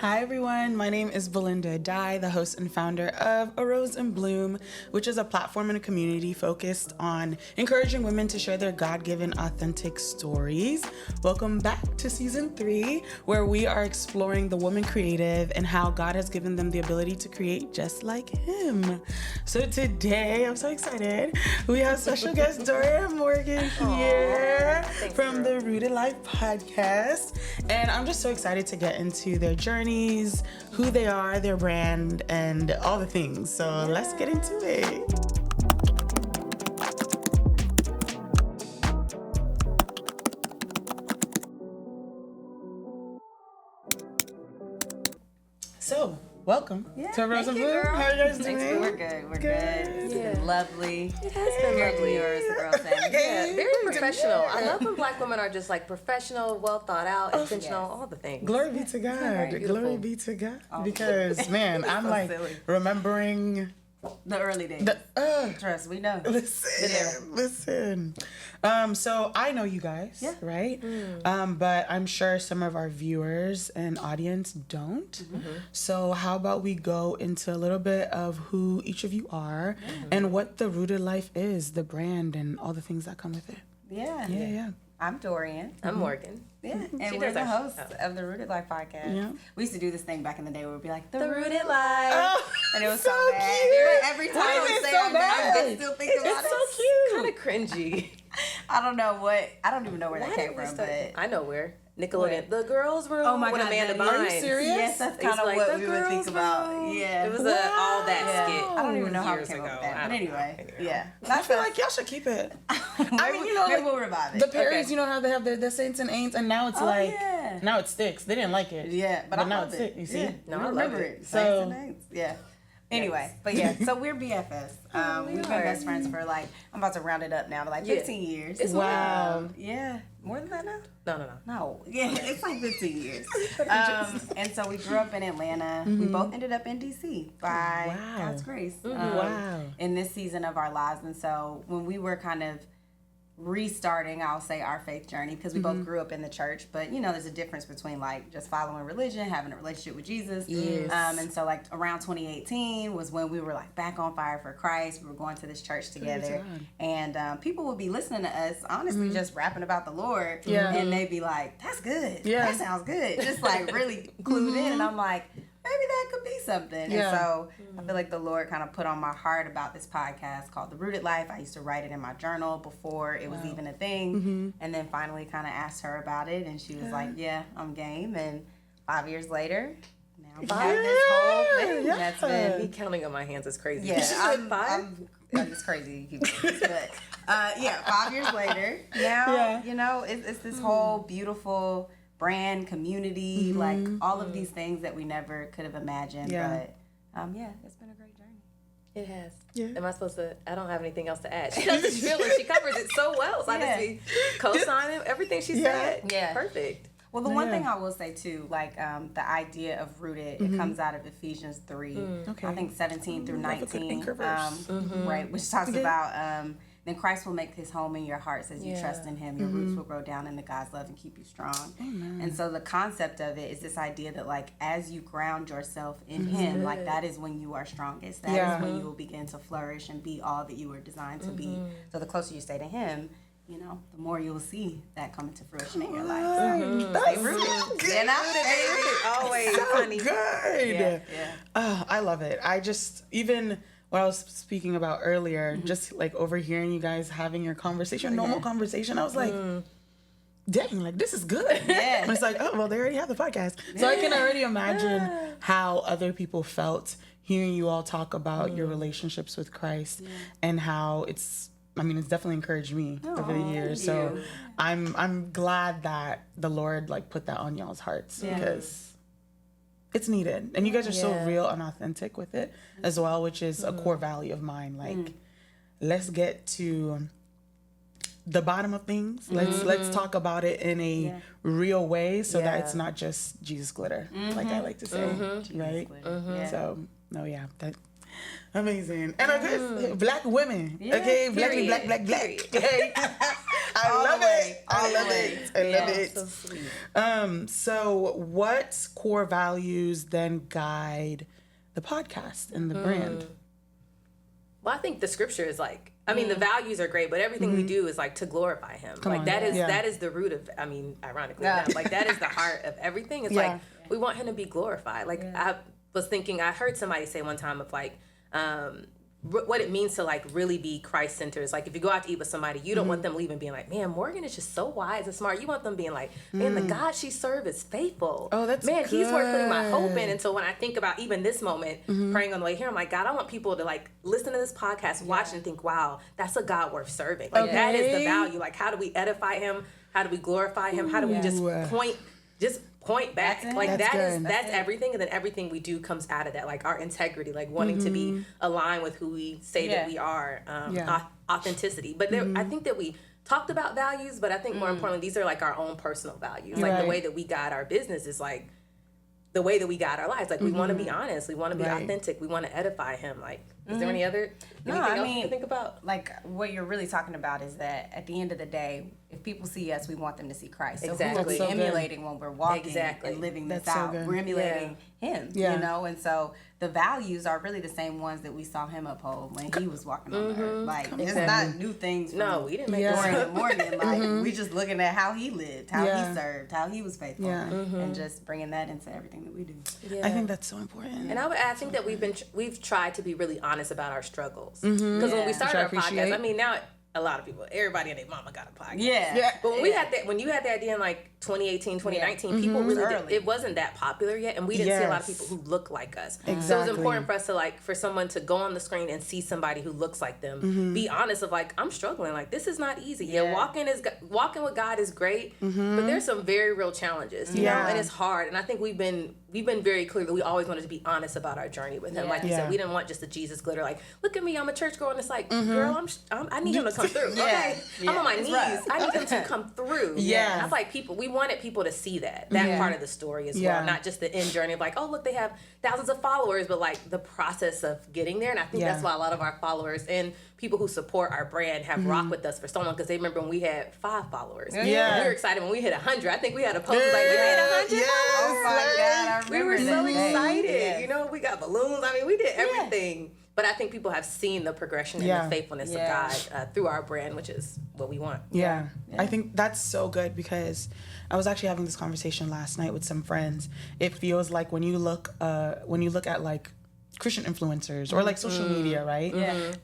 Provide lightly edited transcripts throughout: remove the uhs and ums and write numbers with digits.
Hi everyone, my name is Belinda Dye, the host and founder of A Rose in Bloom, which is a platform and a community focused on encouraging women to share their God-given authentic stories. Welcome back to season 3, where we are exploring the woman creative and how God has given them the ability to create just like Him. So today, I'm so excited, we have special guest Doria Morgan here from the Rooted Life podcast, and I'm just so excited to get into their journeys, who they are, their brand, and all the things. So let's get into it. So, welcome to Rose and Bloom. How are you guys doing? We're good. We're good. It's been lovely. It has been Very lovely. yours, the girl saying. Yeah, very professional. I love when Black women are just like professional, well thought out, intentional, all the things. Glory be to God. Glory be to God. Because, man, I'm like silly. remembering The early days. Trust, we know. Listen. So I know you guys, right? But I'm sure some of our viewers and audience don't. So how about we go into a little bit of who each of you are and what the Rooted Life is, the brand, and all the things that come with it. Yeah. I'm Dorian. I'm Morgan. Yeah, and we're the hosts of the Rooted Life podcast. Yeah. We used to do this thing back in the day where we'd be like, the Rooted Rooted Life. Oh, and it was so so bad. cute. But every time Why we is it say so it now, bad? I still think about it. So cute. Kind of cringy. I don't even know where that came from, but I know where. Nickelodeon. The girls' room. Oh my with God, Amanda are you Bynes. serious? yes, that's It's kind of like what the we would think girls' about. room. Yeah. It was all that Yeah. skit. I don't even know how it years came up ago. with that. I But don't anyway, know. yeah. I feel like y'all should keep it. I mean, you know, like, we'll revive it. The Perrys, Okay. you know how they have the Saints and Aints, and now it's now it sticks. They didn't like it. Yeah, but I now loved it sticks. You see? Yeah. No, We I remember loved it. it. So- Saints and Aints. Yeah. Anyway, but yeah, so we're BFFs. We've been are. best friends for like, I'm about to round it up now, but like 15 years. It's Wow. Yeah, more than that now? No. No, yeah, it's like 15 years. And so we grew up in Atlanta. We both ended up in DC by God's grace. Wow. In this season of our lives. And so when we were kind of restarting, I'll say, our faith journey, because we both grew up in the church, but you know, there's a difference between like just following religion, having a relationship with Jesus. Yes. And so like around 2018 was when we were like back on fire for Christ. We were going to this church together, and people would be listening to us, honestly, just rapping about the Lord. Yeah. And they'd be like, that's good. Yeah. That sounds good. Just like really clued in. And I'm like, maybe that could be something. Yeah. And so I feel like the Lord kind of put on my heart about this podcast called The Rooted Life. I used to write it in my journal before it was even a thing. And then finally kind of asked her about it. And she was like, yeah, I'm game. And 5 years later, now we have this whole thing that's been... Me counting on my hands is crazy. Yeah, I'm it's crazy you keep doing this, but 5 years later, now, you know, it's this whole beautiful brand, community, like all of these things that we never could have imagined. But it's been a great journey. It has. Yeah. Am I supposed to? I don't have anything else to add. She knows what you feel, and she covers it so well. So I just be co-signing everything she said. Yeah. Perfect. Well, the one thing I will say too, like the idea of rooted, it comes out of Ephesians 3, I think 17 through 19, right, which talks about then Christ will make his home in your hearts as you trust in him. Your roots will grow down into God's love and keep you strong. And so the concept of it is this idea that like as you ground yourself in him, like that is when you are strongest. That is when you will begin to flourish and be all that you were designed to be. So the closer you stay to him, you know, the more you'll see that come into fruition in your life. That's so good. You know? Always So funny. good. Yeah. Oh, I love it. I just, even what I was speaking about earlier, just like overhearing you guys having your conversation, normal conversation, I was like, dang, like this is good. Yeah. And it's like, oh, well, they already have the podcast. So I can already imagine how other people felt hearing you all talk about your relationships with Christ and how it's definitely encouraged me over the years. So I'm glad that the Lord like put that on y'all's hearts because it's needed. And you guys are so real and authentic with it as well, which is a core value of mine. Like, let's get to the bottom of things. Let's talk about it in a real way so that it's not just Jesus glitter, like I like to say, right? So, that amazing. And okay, Black women, okay, period. black. Okay, I I love it. I love it. So sweet. So what core values then guide the podcast and the brand? Well, I think the scripture is like, I mean, the values are great, but everything we do is like to glorify him. That is the root of, I mean, ironically, like that is the heart of everything. It's like, we want him to be glorified. Like I was thinking, I heard somebody say one time of like, what it means to like really be Christ centered is like if you go out to eat with somebody, you don't want them leaving being like, man, Morgan is just so wise and smart. You want them being like, man, the God she serves is faithful. Oh, that's man, good. He's worth putting my hope in. And so when I think about even this moment, praying on the way here, I'm like, God, I want people to like listen to this podcast, watch and think, wow, that's a God worth serving. Like that is the value. Like how do we edify him? How do we glorify him? How do we just point back? Like that's everything, and then everything we do comes out of that, like our integrity, like wanting to be aligned with who we say that we are, authenticity. But there, I think that we talked about values, but I think more importantly, these are like our own personal values. Like the way that we guide our business is like the way that we guide our lives. Like we want to be honest, we want to be authentic, we want to edify him. Like, is there anything else you think about? Like what you're really talking about is that at the end of the day, if people see us, we want them to see Christ. So who are we emulating when we're walking and living this out? We're emulating him, you know? And so the values are really the same ones that we saw him uphold when he was walking on the earth. Like, it's not new things. No, we didn't make during the morning. Like, we just looking at how he lived, how he served, how he was faithful, and just bringing that into everything that we do. I think that's so important. And I think that we've tried to be really honest about our struggles. Because when we started our podcast, I mean, now a lot of people, everybody and their mama got a podcast. Yeah. But when you had the idea in like 2018, 2019, people really it wasn't that popular yet, and we didn't see a lot of people who look like us. Exactly. So it was important for us to like, for someone to go on the screen and see somebody who looks like them, be honest of like, I'm struggling, like this is not easy. Walking with God is great, but there's some very real challenges, you know, and it's hard. And I think we've been very clear that we always wanted to be honest about our journey with him. Like you said, we didn't want just the Jesus glitter, like, look at me, I'm a church girl, and it's like, girl, I need him to come through. Okay, I'm on my knees. I need him to come through. That's like we wanted people to see that part of the story as well, not just the end journey of like, oh look, they have thousands of followers, but like the process of getting there. And I think that's why a lot of our followers and people who support our brand have rocked with us for so long, because they remember when we had 5 followers. We were excited when we hit 100. I think we had a post like, we hit 100 followers. Oh my God, we were so excited. You know, we got balloons. I mean, we did everything. But I think people have seen the progression and the faithfulness of God through our brand, which is what we want. Yeah. I think that's so good, because I was actually having this conversation last night with some friends. It feels like when you look at like Christian influencers or like social media, right?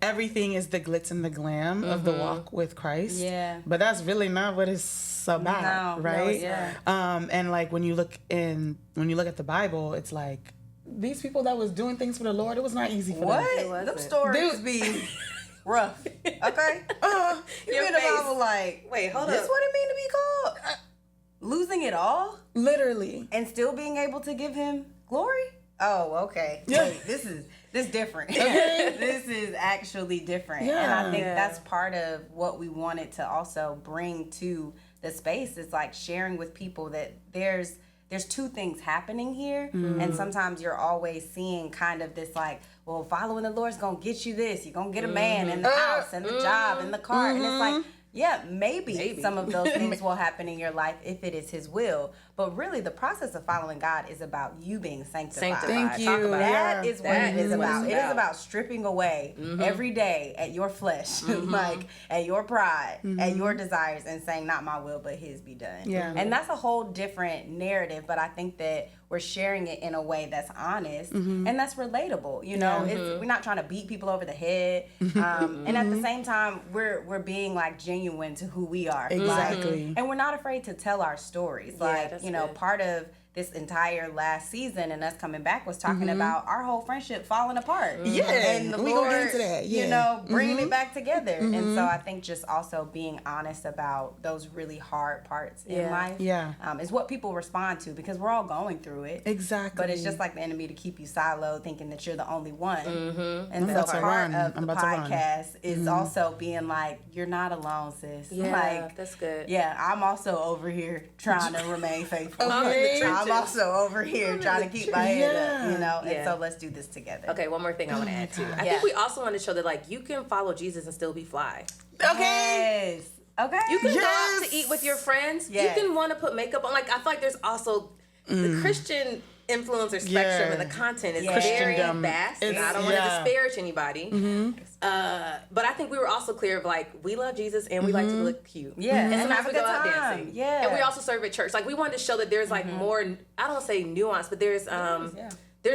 Everything is the glitz and the glam of the walk with Christ. But that's really not what it's about, right? And like when you look at the Bible, it's like these people that was doing things for the Lord, it was not easy for them. Them stories be rough. Okay? You in the Bible like, wait, hold this up. what it mean to be called? Losing it all? Literally. And still being able to give him glory? Oh, okay. Wait, this is different. This is actually different. And I think that's part of what we wanted to also bring to the space, is like sharing with people that there's 2 things happening here, and sometimes you're always seeing kind of this like, well, following the Lord's gonna get you this. You're gonna get a man and the house and the job and the car, and it's like, yeah, maybe some of those things will happen in your life if it is His will. But really, the process of following God is about you being sanctified. Thank you. That is what it is about. It is about stripping away every day at your flesh, like at your pride, at your desires, and saying, not my will, but His be done. And that's a whole different narrative, but I think that we're sharing it in a way that's honest and that's relatable. You know, we're not trying to beat people over the head. And at the same time, we're being like genuine to who we are. Exactly. Like, and we're not afraid to tell our stories. Like, you know, part of this entire last season and us coming back was talking about our whole friendship falling apart. And the Lord, get into that. you know, bringing it back together. And so I think just also being honest about those really hard parts in life is what people respond to, because we're all going through it. Exactly. But it's just like the enemy to keep you siloed, thinking that you're the only one. And so part of the podcast is also being like, you're not alone, sis. Like, that's good. Yeah, I'm also over here trying to remain faithful. I'm I'm also over here trying to keep my head up, you know, and so let's do this together. Okay, one more thing I want to add too. I think we also want to show that like you can follow Jesus and still be fly. Okay. Yes. Okay. You can go out to eat with your friends. Yes. You can want to put makeup on. Like, I feel like there's also the Christian influencer spectrum and the content is very vast. And I don't want to disparage anybody. But I think we were also clear of like, we love Jesus and we like to look cute. Yeah. And sometimes we go out dancing. Yeah. And we also serve at church. Like, we wanted to show that there's like more, I don't say nuance, but there's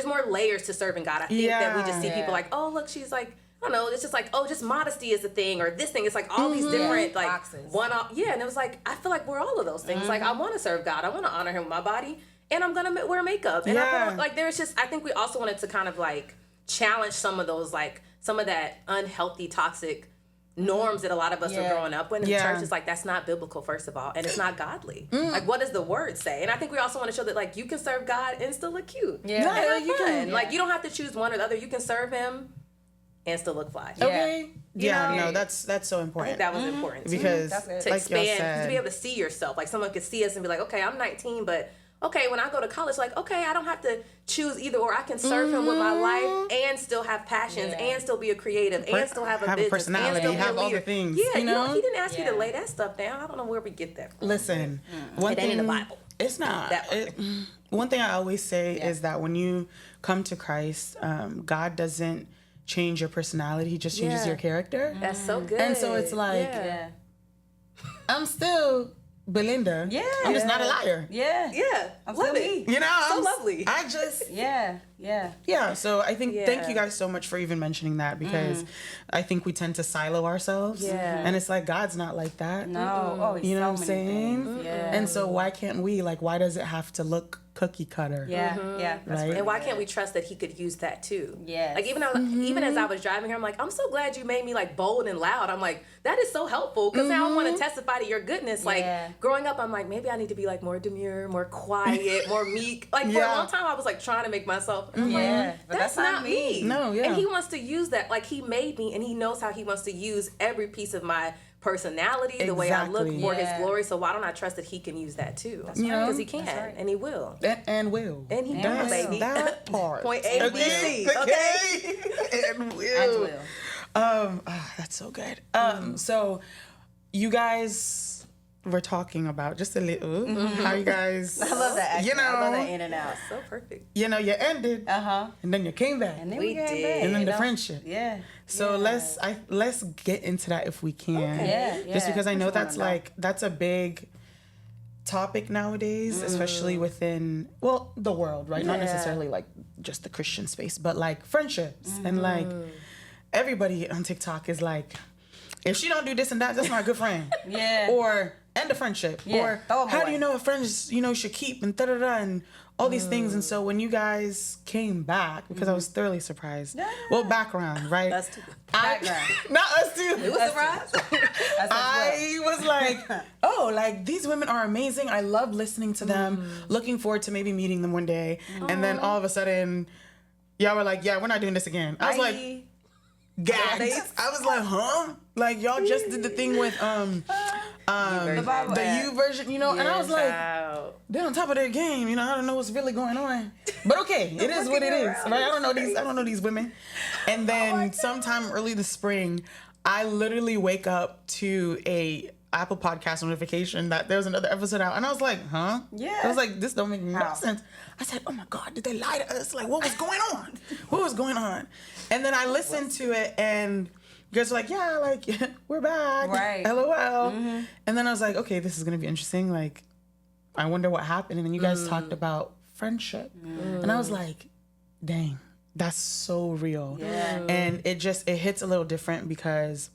more layers to serving God. I think that we just see people like, oh, look, she's like, I don't know, it's just like, oh, just modesty is the thing, or this thing. It's like all these different like boxes. one-off. Yeah, and it was like, I feel like we're all of those things. Like, I want to serve God. I want to honor him with my body. And I'm going to wear makeup. And I put on, like, there's just, I think we also wanted to kind of, like, challenge some of those, like, some of that unhealthy, toxic norms that a lot of us are growing up with. And church is like, that's not biblical, first of all. And it's not godly. Like, what does the word say? And I think we also want to show that, like, you can serve God and still look cute. Yeah. And have you fun. can. Like, you don't have to choose one or the other. You can serve him and still look fly. Okay. You know? That's so I important. think that was important. Because to like y'all expand, said, to be able to see yourself. Like, someone could see us and be like, okay, I'm 19, but okay, when I go to college, like, okay, I don't have to choose either or. I can serve him with my life and still have passions and still be a creative and still have a business. Personality, and still have be a all the leader. things. Yeah, you know? he didn't ask me to lay that stuff down. I don't know where we get that from. Listen, It ain't in the Bible. It's not. One thing I always say is that when you come to Christ, God doesn't change your personality. He just changes your character. That's so good. And so it's like, I'm still Belinda. Yeah. I'm just not a liar. Yeah. Yeah. I'm love still it. me. You know? So lovely. I just... Yeah. So I think, thank you guys so much for even mentioning that, because I think we tend to silo ourselves. Yeah. And it's like, God's not like that. No. Oh, you know what I'm saying? Things. Yeah. And so why can't we, like, why does it have to look cookie cutter? Yeah. Yeah. That's right. And why can't we trust that he could use that too? Yes. Like, even as I was driving here, I'm like, I'm so glad you made me like bold and loud. I'm like, that is so helpful, because now I want to testify to your goodness. Like, growing up, I'm like, maybe I need to be like more demure, more quiet, more meek. Like, for a long time, I was like trying to make myself. Like, that's not me. No, And he wants to use that. Like, he made me, and he knows how he wants to use every piece of my personality, the way I look for his glory. So why don't I trust that he can use that too? Because he can, and he will. And will. And he will, baby. That part. Point A, B, C. Okay. And will. That's so good. So you guys were talking about just a little how you guys. I love that. Actually. You know, I love that in and out. So perfect. You know, you ended. And then you came back. And then we came did. back, And then the friendship. Yeah. So let's get into that if we can. Okay. Just because I know that's a big topic nowadays, especially within the world, right? Not necessarily like just the Christian space, but like friendships and like everybody on TikTok is like, if she don't do this and that, that's not a good friend. Or end a friendship. Or how do you know a friend should keep and da-da-da and all these things. And so when you guys came back, because I was thoroughly surprised. Well, background, right? Us too. Not us too. It was a surprise. I was like, oh, like these women are amazing. I love listening to them. Looking forward to maybe meeting them one day. And then all of a sudden, y'all were like, yeah, we're not doing this again. I was like, gagged. I was like, huh? Like y'all just did the thing with the U version, you know, and I was like, they're on top of their game, you know. I don't know what's really going on, but okay, it is what it is, right? I don't know these women. And then sometime early this spring, I literally wake up to a Apple Podcast notification that there was another episode out, and I was like, huh? Yeah. I was like, this don't make no sense. I said, oh my God, did they lie to us? Like, what was going on? What was going on? And then I listened to it, and you guys were like, yeah, like, we're back. Right. LOL. And then I was like, okay, this is going to be interesting. Like, I wonder what happened. And then you guys talked about friendship. And I was like, dang, that's so real. Yeah. And it hits a little different because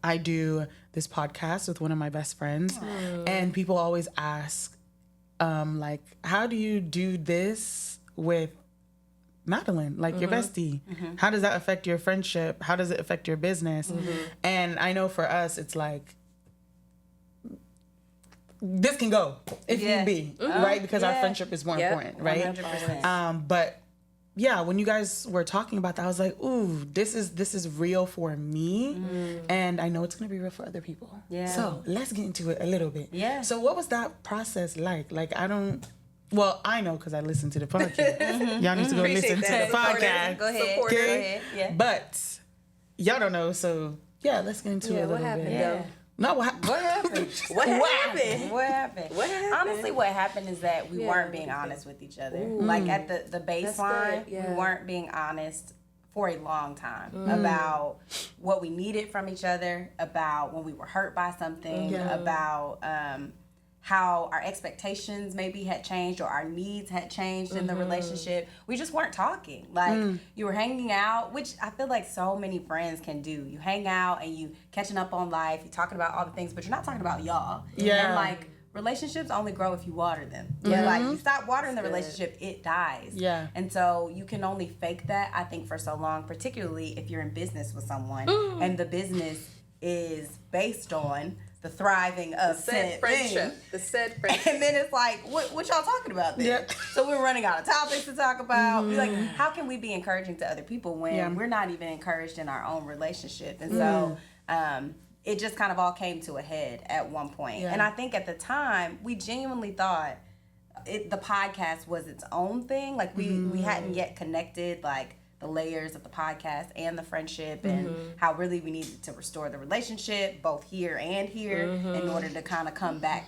I do this podcast with one of my best friends. And people always ask, like, how do you do this with Madeline, like your bestie? How does that affect your friendship? How does it affect your business? And I know for us, it's like, this can go if need be, right? Because our friendship is more important, right? 100%. But yeah, when you guys were talking about that, I was like, ooh, this is real for me. And I know it's going to be real for other people. Yeah. So let's get into it a little bit. Yeah. So what was that process like? Like, I know because I listened to the podcast. Y'all need to go listen to the podcast. Go ahead. Okay? Yeah. But y'all don't know, so yeah, let's get into it a little bit. Yeah. No, what happened? What happened? What happened? Honestly, what happened is that we weren't being honest with each other. Like at the baseline, we weren't being honest for a long time about what we needed from each other, about when we were hurt by something, about how our expectations maybe had changed or our needs had changed in the relationship. We just weren't talking. Like you were hanging out, which I feel like so many friends can do. You hang out and you catching up on life, you're talking about all the things, but you're not talking about y'all. Yeah. And like relationships only grow if you water them. Yeah. Like you stop watering the relationship, it dies. Yeah. And so you can only fake that, I think, for so long, particularly if you're in business with someone and the business is based on the thriving of said friendship. The said friendship. And then it's like, what y'all talking about then? Yep. So we're running out of topics to talk about. Like, how can we be encouraging to other people when we're not even encouraged in our own relationship? And so it just kind of all came to a head at one point. And I think at the time, we genuinely thought the podcast was its own thing. Like, we hadn't yet connected, like, the layers of the podcast and the friendship and how really we needed to restore the relationship both here and here in order to kind of come back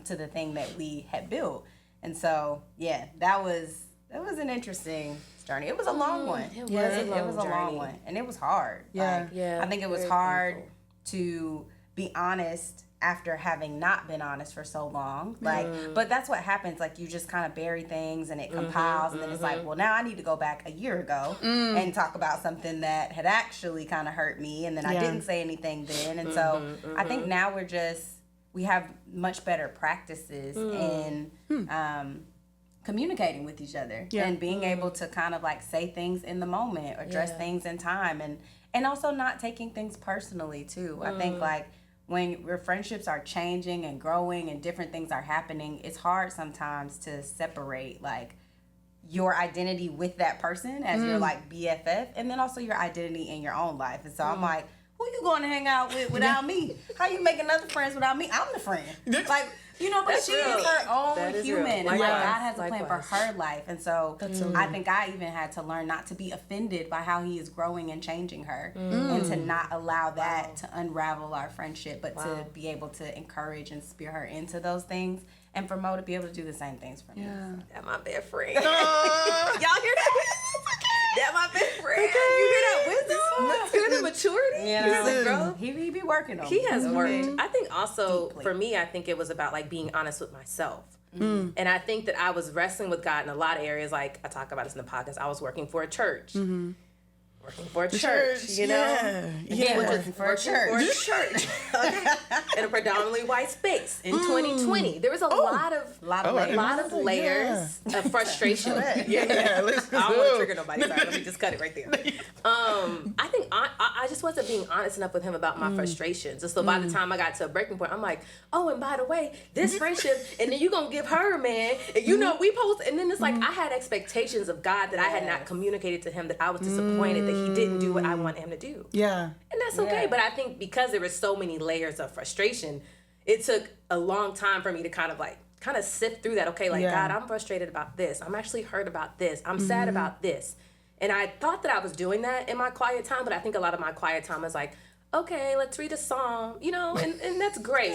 to the thing that we had built. And so that was an interesting journey. It was a long one. It was a long one, and it was hard. I think it was hard to be honest after having not been honest for so long. Like, but that's what happens. Like, you just kind of bury things and it compiles, and then it's like, well, now I need to go back a year ago and talk about something that had actually kind of hurt me, and then I didn't say anything then. And so I think now we have much better practices in communicating with each other and being able to kind of like say things in the moment, address things in time, and also not taking things personally too. I think like when your friendships are changing and growing and different things are happening, it's hard sometimes to separate like your identity with that person as your like BFF, and then also your identity in your own life. And so I'm like, who you going to hang out with without me? How you making other friends without me? I'm the friend. Like, you know, but she is her own human. And like, God has a plan for her life. And so I think I even had to learn not to be offended by how he is growing and changing her and to not allow that to unravel our friendship, but to be able to encourage and spear her into those things. And for Mo to be able to do the same things for me. That's my best friend. Y'all hear that? That's my best friend. Okay. You hear that wisdom? Hear the maturity? Yeah. He be working on it. He has worked. I think also, for me, I think it was about like being honest with myself. And I think that I was wrestling with God in a lot of areas. Like I talk about this in the podcast. I was working for a church. Working for a church, you know? Working for a church. Okay. In a predominantly white space in 2020. There was a lot of layers of frustration. I don't want to trigger nobody. Sorry, let me just cut it right there. I think I just wasn't being honest enough with him about my frustrations. And so by the time I got to a breaking point, I'm like, oh, and by the way, this friendship, and then you gonna give her a man, and you know, we post, and then it's like, I had expectations of God that I had not communicated to him, that I was disappointed that he didn't do what I wanted him to do. And that's okay. But I think because there were so many layers of frustration, it took a long time for me to kind of sift through that. Okay, like, God, I'm frustrated about this. I'm actually hurt about this. I'm sad about this. And I thought that I was doing that in my quiet time, but I think a lot of my quiet time is like, okay, let's read a psalm, you know, and that's great.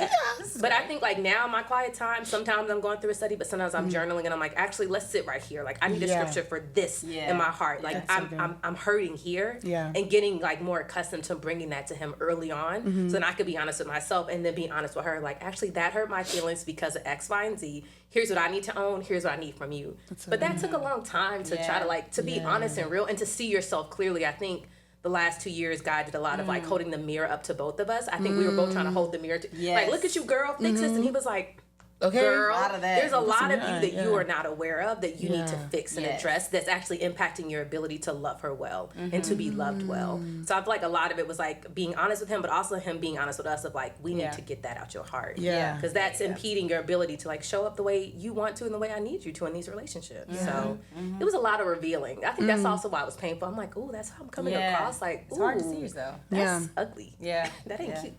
But I think like now my quiet time, sometimes I'm going through a study, but sometimes I'm journaling and I'm like, actually, let's sit right here. Like I need a scripture for this in my heart. Like I'm hurting here and getting like more accustomed to bringing that to him early on. So then I could be honest with myself and then be honest with her. Like, actually, that hurt my feelings because of X, Y, and Z. Here's what I need to own. Here's what I need from you. But that took a long time to try to like, to be honest and real and to see yourself clearly. I think the last 2 years, God did a lot of like holding the mirror up to both of us. I think we were both trying to hold the mirror. Like, look at you, girl, fix this. And he was like, okay, girl, there's a lot of you that you are not aware of that you need to fix and address that's actually impacting your ability to love her well and to be loved well. So I feel like a lot of it was like being honest with him, but also him being honest with us of like, we need to get that out your heart. Because that's impeding your ability to like show up the way you want to and the way I need you to in these relationships. So it was a lot of revealing. I think that's also why it was painful. I'm like, ooh, that's how I'm coming across. Like, it's hard to see yourself. That's ugly. That ain't cute.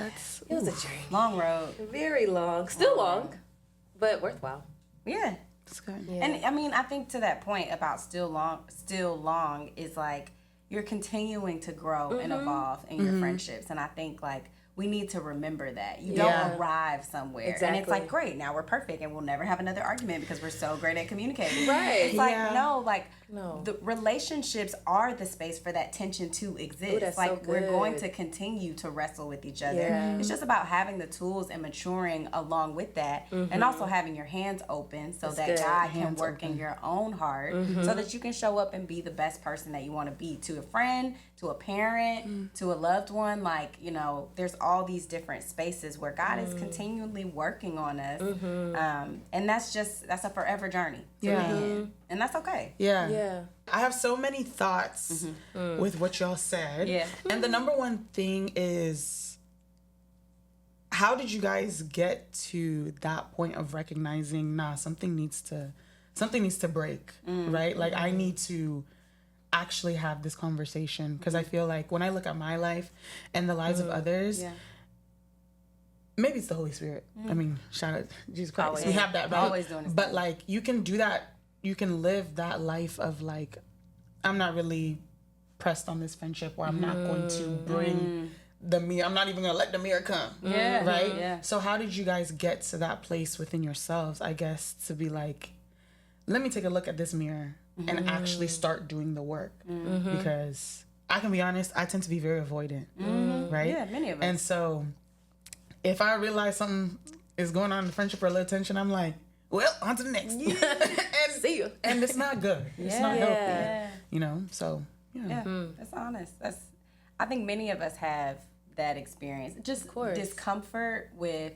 It was a journey. Long road. Very long. Still long, but worthwhile. It's good. And I mean, I think to that point about still long is like you're continuing to grow and evolve in your friendships. And I think like we need to remember that. You don't arrive somewhere. Exactly. And it's like, great, now we're perfect and we'll never have another argument because we're so great at communicating. Right. It's like, no, the relationships are the space for that tension to exist. Ooh, that's like, so good. we're going to continue to wrestle with each other. Yeah. It's just about having the tools and maturing along with that, and also having your hands open so that God can work in your own heart so that you can show up and be the best person that you want to be to a friend, to a parent, to a loved one. Like, you know, there's all these different spaces where God is continually working on us. And that's a forever journey to end. And that's okay. Yeah. I have so many thoughts with what y'all said. Yeah. And the number one thing is, how did you guys get to that point of recognizing, something needs to break, right? Like, I need to actually have this conversation, because I feel like when I look at my life and the lives of others, maybe it's the Holy Spirit. I mean, shout out Jesus Christ. Always. We have that, right? Always doing this. But like, you can do that. You can live that life of like, I'm not really pressed on this friendship, or I'm not going to bring the mirror. I'm not even going to let the mirror come. Yeah. Right? Yeah. So how did you guys get to that place within yourselves, I guess, to be like, let me take a look at this mirror and actually start doing the work? Because I can be honest, I tend to be very avoidant, right? Yeah, many of us. And so if I realize something is going on in the friendship or a little tension, I'm like, well, on to the next. And See you. And it's not good. It's not healthy. Yeah. You know, so, yeah. That's honest. I think many of us have that experience. Just discomfort with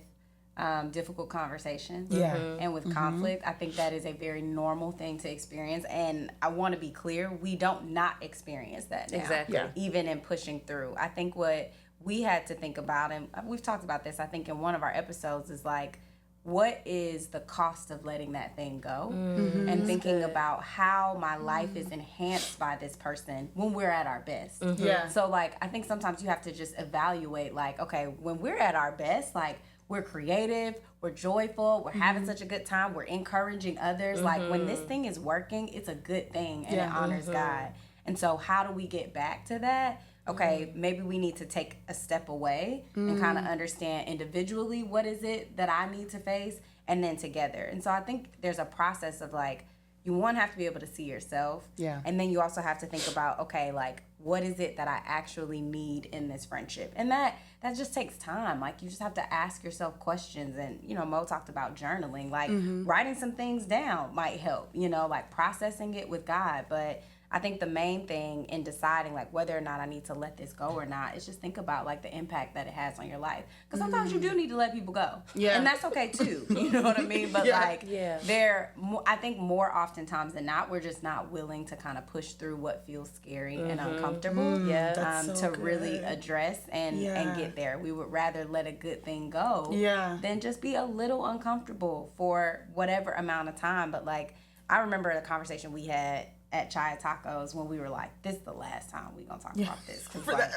difficult conversations and with conflict. I think that is a very normal thing to experience. And I want to be clear, we don't not experience that now. Exactly. Yeah. Even in pushing through. I think what we had to think about, and we've talked about this, I think, in one of our episodes, is like, what is the cost of letting that thing go? And thinking about how my life is enhanced by this person when we're at our best. Yeah. So, like, I think sometimes you have to just evaluate, like, okay, when we're at our best, like, we're creative, we're joyful, we're having such a good time, we're encouraging others. Like, when this thing is working, it's a good thing and it honors God. And so how do we get back to that? Okay, maybe we need to take a step away and kind of understand individually what is it that I need to face, and then together. And so I think there's a process of like, you have to be able to see yourself. Yeah. And then you also have to think about, okay, like, what is it that I actually need in this friendship? And that just takes time. Like, you just have to ask yourself questions. And, you know, Mo talked about journaling. Like, writing some things down might help, you know, like processing it with God. But I think the main thing in deciding, like, whether or not I need to let this go or not is just think about, like, the impact that it has on your life. Because sometimes you do need to let people go. Yeah. And that's okay, too. You know what I mean? But, I think more oftentimes than not, we're just not willing to kind of push through what feels scary and uncomfortable to really address and get there. We would rather let a good thing go than just be a little uncomfortable for whatever amount of time. But, like, I remember the conversation we had at Chaya Tacos when we were like, this is the last time we're going to talk about this. Because, like,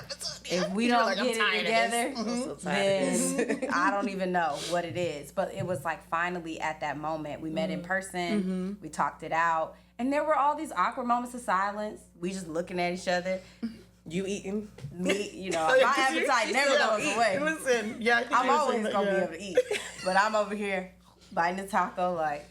if we don't get it together, then I don't even know what it is. But it was like, finally at that moment, we met in person, we talked it out, and there were all these awkward moments of silence. We just looking at each other. You eating? Me, you know, my appetite never goes away. Listen, I'm always going to be able to eat. But I'm over here biting the taco like,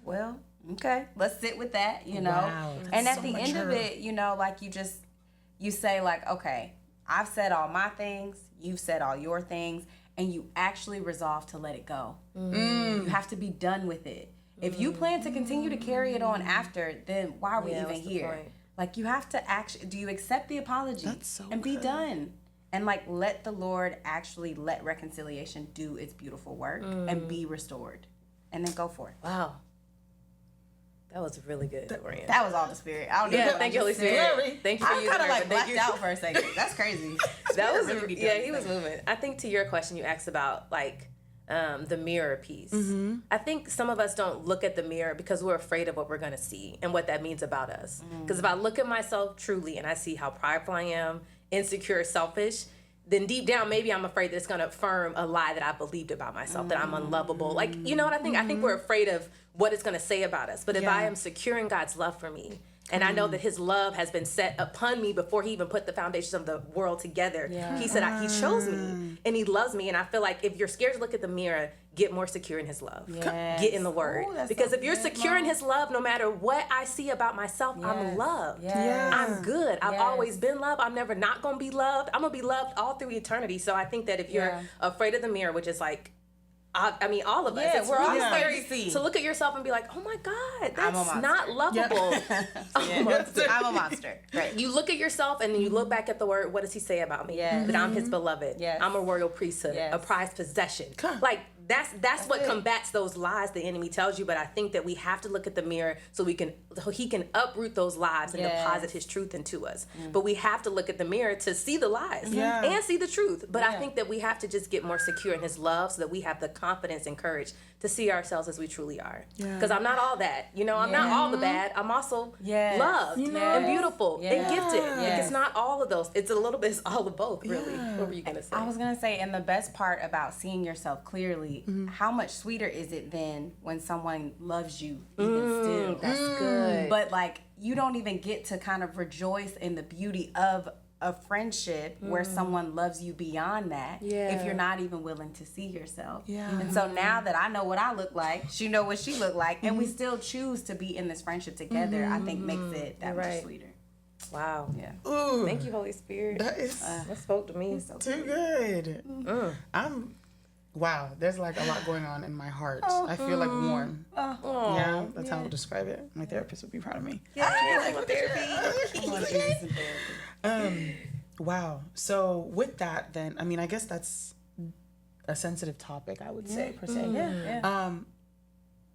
well, okay, let's sit with that, you know. Wow, and at the end of it, you know, like, you say, like, okay, I've said all my things, you've said all your things, and you actually resolve to let it go. You have to be done with it. If you plan to continue to carry it on after, then why are we even here? Like, you have to actually, do you accept the apology? That's so and be done? And, like, let the Lord actually let reconciliation do its beautiful work and be restored. And then go for it. Wow. That was really good, Ryan. That was all the Spirit. I don't know. Thank you, Holy Spirit. Thank you for I using kind of like her, blacked out for a second. That's crazy. That was really he was moving. I think to your question, you asked about like the mirror piece. I think some of us don't look at the mirror because we're afraid of what we're going to see and what that means about us. Because if I look at myself truly and I see how prideful I am, insecure, selfish, then deep down, maybe I'm afraid that it's going to affirm a lie that I believed about myself, that I'm unlovable. Like, you know what I think? I think we're afraid of what it's going to say about us. But if I am secure in God's love for me, And I know that his love has been set upon me before he even put the foundations of the world together. Yeah. He said, he chose me and he loves me. And I feel like if you're scared to look at the mirror, get more secure in his love. Yes. Get in the word. Ooh, because if you're secure in his love, no matter what I see about myself, I'm loved. Yes. I'm good. I've always been loved. I'm never not going to be loved. I'm going to be loved all through eternity. So I think that if you're afraid of the mirror, which is like, I mean, all of us. It's we're really scary to look at yourself and be like, oh my God, that's not lovable. I'm a monster. Right. You look at yourself and then you look back at the word, what does he say about me? That I'm his beloved. I'm a royal priesthood, a prized possession. Like, that's what combats those lies the enemy tells you. But I think that we have to look at the mirror so he can uproot those lies and deposit his truth into us. But we have to look at the mirror to see the lies and see the truth. But I think that we have to just get more secure in his love so that we have the confidence and courage to see ourselves as we truly are. Because I'm not all that. You know, I'm not all the bad. I'm also loved and beautiful and gifted. Like, it's not all of those. It's a little bit, it's all of both, really. What were you going to say? I was going to say, and the best part about seeing yourself clearly, how much sweeter is it than when someone loves you even still? That's good. But like, you don't even get to kind of rejoice in the beauty of a friendship where someone loves you beyond that if you're not even willing to see yourself. And so now that I know what I look like, she know what she look like, and we still choose to be in this friendship together, I think makes it that much sweeter. Wow. Yeah. Ooh, thank you, Holy Spirit. That spoke to me. So too good. Wow, there's like a lot going on in my heart. I feel like warm. Yeah, that's how I would describe it. My therapist would be proud of me. Wow. So with that, then, I mean, I guess that's a sensitive topic, I would say, per se.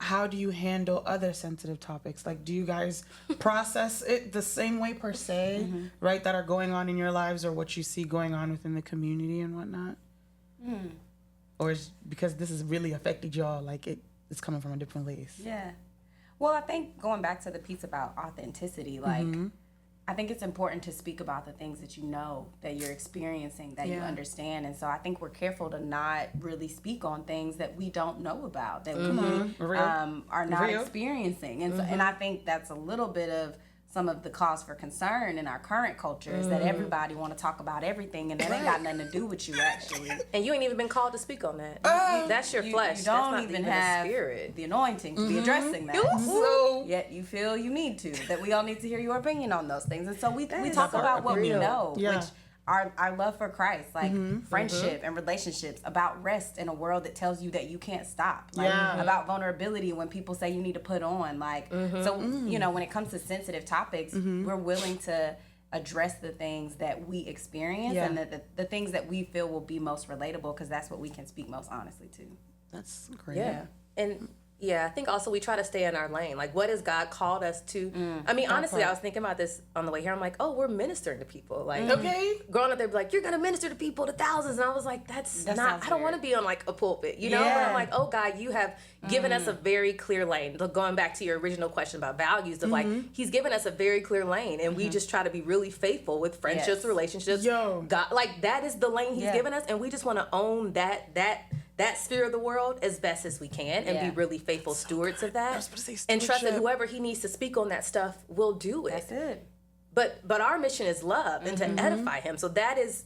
How do you handle other sensitive topics? Like, do you guys process it the same way, per se, right, that are going on in your lives, or what you see going on within the community and whatnot? Or is because this has really affected y'all, like it's coming from a different place? Yeah. Well, I think going back to the piece about authenticity, like, I think it's important to speak about the things that you know, that you're experiencing, that you understand. And so I think we're careful to not really speak on things that we don't know about, that we are not experiencing. And so, and I think that's a little bit of some of the cause for concern in our current culture is that everybody want to talk about everything, and that ain't got nothing to do with you, actually. And you ain't even been called to speak on that. That's your flesh. You don't That's not even have the anointing to be addressing that. So, yet you feel you need to, that we all need to hear your opinion on those things. And so we talk about what we know, which our love for Christ, like friendship and relationships, about rest in a world that tells you that you can't stop, like about vulnerability when people say you need to put on, like so you know, when it comes to sensitive topics, we're willing to address the things that we experience and the things that we feel will be most relatable, because that's what we can speak most honestly to. That's great. And I think also we try to stay in our lane. Like, what has God called us to? I mean, honestly, I was thinking about this on the way here. I'm like, oh, we're ministering to people. Like, growing up, they'd be like, you're going to minister to people, to thousands. And I was like, that's not, I don't want to be on like a pulpit, you know? But I'm like, oh, God, you have given us a very clear lane. So going back to your original question about values, of like, he's given us a very clear lane. And we just try to be really faithful with friendships, relationships. God, like, that is the lane he's given us. And we just want to own that sphere of the world as best as we can, and be really faithful stewards of that, and trust that whoever he needs to speak on that stuff will do it. That's it. But our mission is love and to edify him. So that is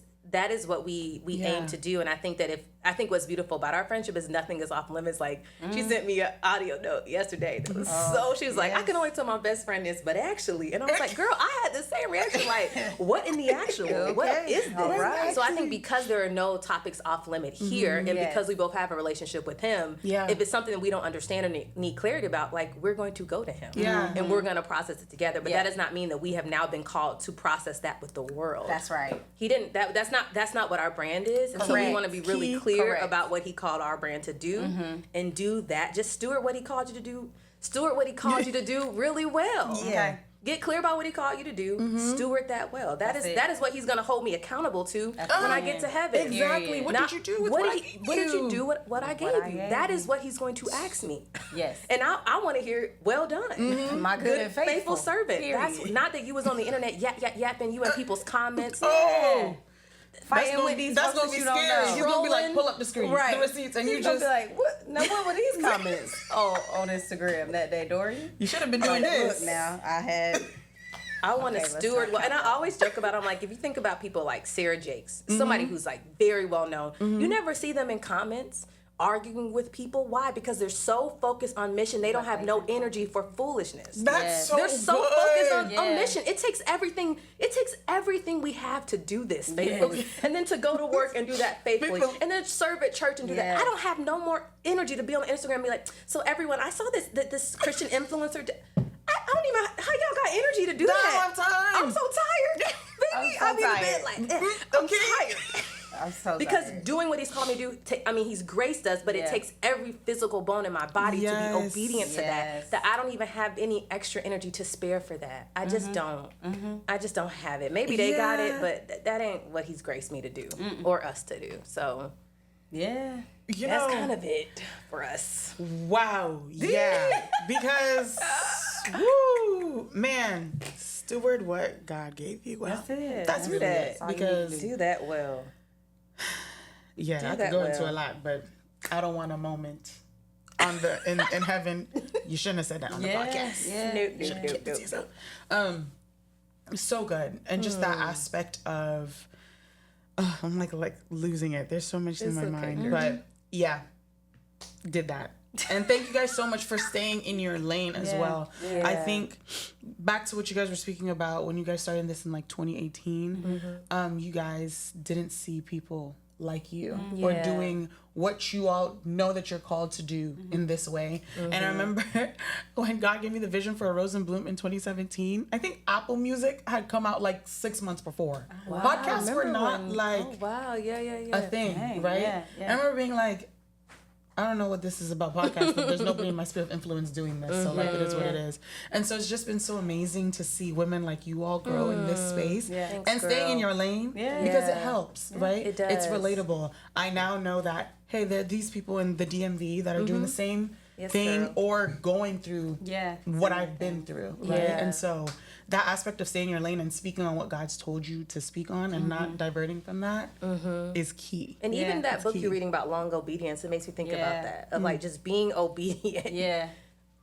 what we aim to do. And I think that what's beautiful about our friendship is nothing is off limits. Like, she sent me an audio note yesterday that was she was like, I can only tell my best friend this, but actually, and I was like, girl, I had the same reaction, like, what in the actual, what is this? Right. So I think because there are no topics off limit here, and because we both have a relationship with him, if it's something that we don't understand or need clarity about, like, we're going to go to him, and we're going to process it together. But that does not mean that we have now been called to process that with the world. That's right. He didn't. That's not what our brand is, and so we want to be really clear about what he called our brand to do, and do that. Just steward what he called you to do. Steward what he called you to do really well. Okay. Get clear about what he called you to do. Steward that well. That is what he's going to hold me accountable to when I get to heaven. Exactly. What did you do with what I gave you? What did you do with what I gave you? That is what he's going to ask me. Yes. And I want to hear, well done. My good and faithful servant. That's not that you was on the internet yapping you in people's comments. Fighting with these folks gonna be scary. You're gonna be like, pull up the screen, the receipts, and you just be like, what? Now what were these comments on Instagram that day, Dory? You should have been doing this. Look, now I had I want to steward well. And I always joke about, I'm like, if you think about people like Sarah Jakes, somebody who's like very well known, you never see them in comments arguing with people. Why? Because they're so focused on mission, they don't have no energy for foolishness. That's so They're so good. focused on mission. It takes everything we have to do this faithfully. And then to go to work and do that faithfully. And then serve at church and do that. I don't have no more energy to be on Instagram and be like, so everyone, I saw this Christian influencer. I don't even how y'all got energy to do that. I don't have time. I'm so tired. Baby, I'm in bed like I'm tired. I'm so because tired. doing what he's called me to do, he's graced us, but it takes every physical bone in my body to be obedient to that I don't even have any extra energy to spare for that. I just don't. I just don't have it. Maybe they got it, but that ain't what he's graced me to do or us to do. So that's kind of it for us. Wow. Yeah. Because, woo, man, steward what God gave you. Well, That's it. That's really it. Because Do that well. I could go into a lot, but I don't want a moment on the in heaven. You shouldn't have said that on the podcast. Nope. So good, and just that aspect of, I'm like losing it. There's so much in my mind, but did that. And thank you guys so much for staying in your lane as well. Yeah. I think back to what you guys were speaking about when you guys started this in like 2018, you guys didn't see people like you or doing what you all know that you're called to do in this way. And I remember when God gave me the vision for A Rose in Bloom in 2017, I think Apple Music had come out like 6 months before. Wow. Podcasts were not a thing, right? Yeah. I remember being like, I don't know what this is about podcasts, but there's nobody in my sphere of influence doing this. So like it is what it is. And so it's just been so amazing to see women like you all grow in this space and staying in your lane because it helps, right? It does. It's relatable. I now know that, hey, there are these people in the DMV that are doing the same thing or going through what I've been through, right? And so that aspect of staying in your lane and speaking on what God's told you to speak on and not diverting from that is key. And even that book you're reading about long obedience, it makes me think about that, of like just being obedient.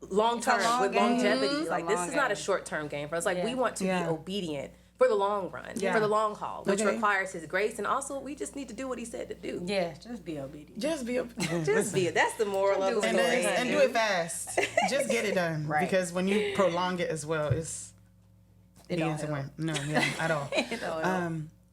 Long term with longevity. Like this is not a short term game for us. Like we want to be obedient for the long run, for the long haul, which requires His grace, and also we just need to do what He said to do. Yeah, just be obedient. Just be obedient. Just be. That's the moral of the story. And do it fast. Just get it done, because when you prolong it as well, it's being somewhere. No, at all.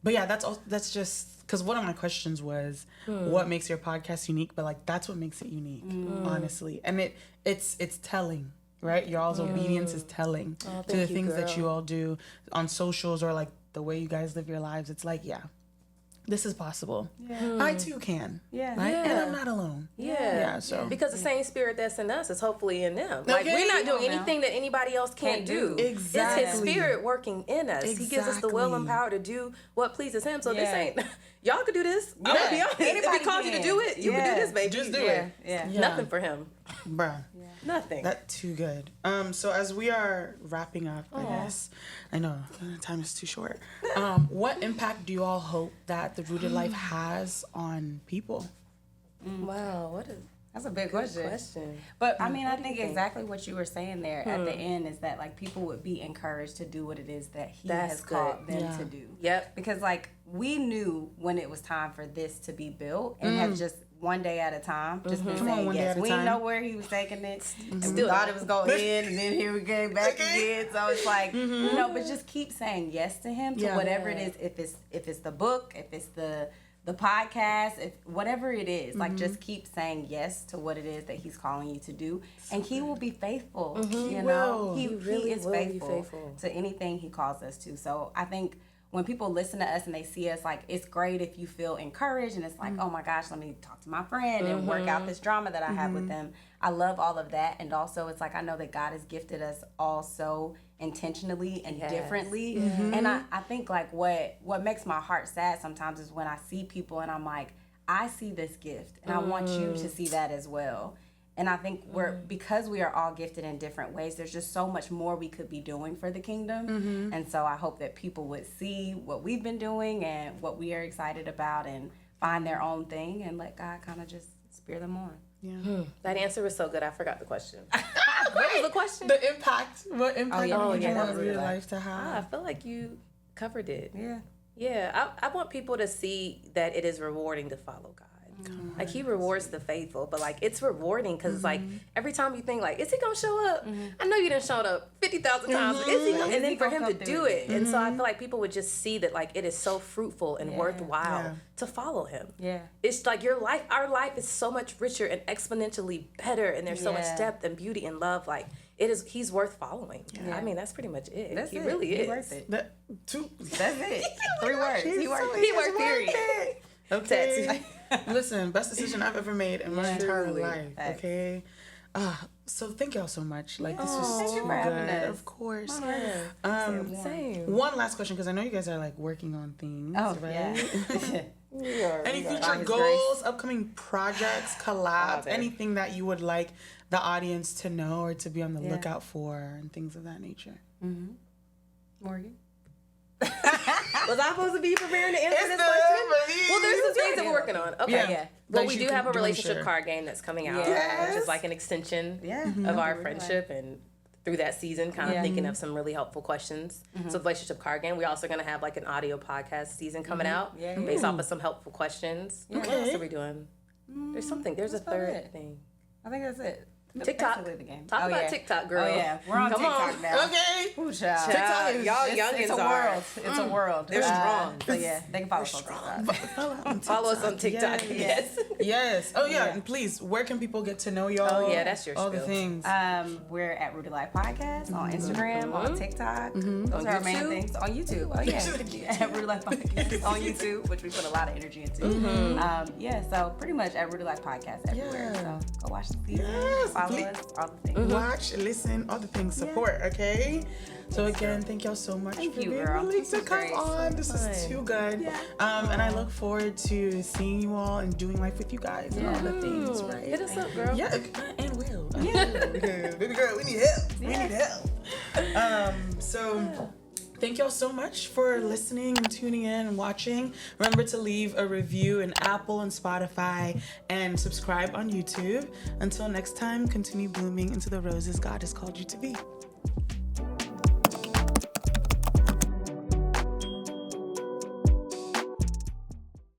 But yeah, that's just because one of my questions was, what makes your podcast unique? But like that's what makes it unique, honestly, and it's telling. Right, your all's obedience is telling to the things that you all do on socials or like the way you guys live your lives. It's like, this is possible. I too can. Right? And I'm not alone. So because the same spirit that's in us is hopefully in them. Like we're not doing anything that anybody else can't do. Exactly. It's His spirit working in us. He gives us the will and power to do what pleases Him. So this ain't y'all could do this. I'm gonna be honest. If He called you to do it, you can do this, baby. Just do it. Nothing for Him. Bruh. Nothing. That's too good. So as we are wrapping up, I guess, I know time is too short. What impact do you all hope that the Rooted Life has on people? Wow, that's a big question. But I mean, I think exactly what you were saying there at the end is that like people would be encouraged to do what it is that He has called them to do. Because like we knew when it was time for this to be built and have just one day at a time, just been saying yes. We didn't know where He was taking it. And we thought it was going in, and then here we came back again. So it's like, but just keep saying yes to Him to whatever it is. If it's the book, if it's the podcast, if whatever it is, like just keep saying yes to what it is that He's calling you to do, and He will be faithful. You know, He really is faithful to anything He calls us to. So I think when people listen to us and they see us, like, it's great if you feel encouraged and it's like, oh my gosh, let me talk to my friend and work out this drama that I have with them. I love all of that. And also it's like, I know that God has gifted us all so intentionally and differently. And I think like what makes my heart sad sometimes is when I see people and I'm like, I see this gift and I want you to see that as well. And I think because we are all gifted in different ways, there's just so much more we could be doing for the kingdom. And so I hope that people would see what we've been doing and what we are excited about and find their own thing and let God kind of just spear them on. That answer was so good. I forgot the question. What was the question? The impact. What impact would you that want was Rooted good. Life to have? I feel like you covered it. Yeah. Yeah, I want people to see that it is rewarding to follow God. Like he rewards the faithful, but like it's rewarding because like every time you think like, is he gonna show up? I know you didn't show up 50,000 times. Is he? And then for him to do it, and so I feel like people would just see that like it is so fruitful and worthwhile to follow him. Yeah, it's like our life is so much richer and exponentially better, and there's so much depth and beauty and love. Like it is, he's worth following. I mean, that's pretty much it. He really is. Worth it. That's it. 3 words. He worth He worth period. Okay. Listen, best decision I've ever made in my entire life. Thanks. Okay. So thank y'all so much. Like this was Thank you too for having good. us. Of course. Same. One last question because I know you guys are like working on things, right? Yeah. Any future goals, upcoming projects, collabs, anything that you would like the audience to know or to be on the lookout for, and things of that nature. Morgan? Was I supposed to be preparing to answer this question? Well, there's some things that we're working on. Okay, Well, Like we do have a relationship card game that's coming out, which is like an extension of our friendship, and through that season, kind of thinking of some really helpful questions. So the relationship card game. We're also going to have like an audio podcast season coming out based off of some helpful questions. What else are we doing? There's a third thing. I think that's it. TikTok. The game. Talk about TikTok, girl. Oh yeah, we're on TikTok now. Okay. Ooh, child. TikTok is y'all It's youngins a are. world. It's a world. They're strong. So yeah, they can follow us on TikTok. Follow us on TikTok. Yes. Yes. Oh yeah. And please, where can people get to know y'all? Oh yeah, that's your all the spiel. things. We're at Rooted Life Podcast on Instagram, on TikTok. Those On are our main YouTube? things. On YouTube. Oh yeah. At Rooted Life Podcast on YouTube, which we put a lot of energy into. So pretty much at Rooted Life Podcast everywhere. Yeah. So go watch the season. Yes, Follow please. us. All the things. Watch, listen, all the things, support, okay? So again, thank y'all so much Thank for you, being girl. willing This to was come great. on. This is too good. And I look forward to seeing you all and doing life with you guys and all the things, right? Hit us up, girl. Yeah, and will. Yeah. Baby girl, we need help. We need help. So thank y'all so much for listening and tuning in and watching. Remember to leave a review in Apple and Spotify and subscribe on YouTube. Until next time, continue blooming into the roses God has called you to be.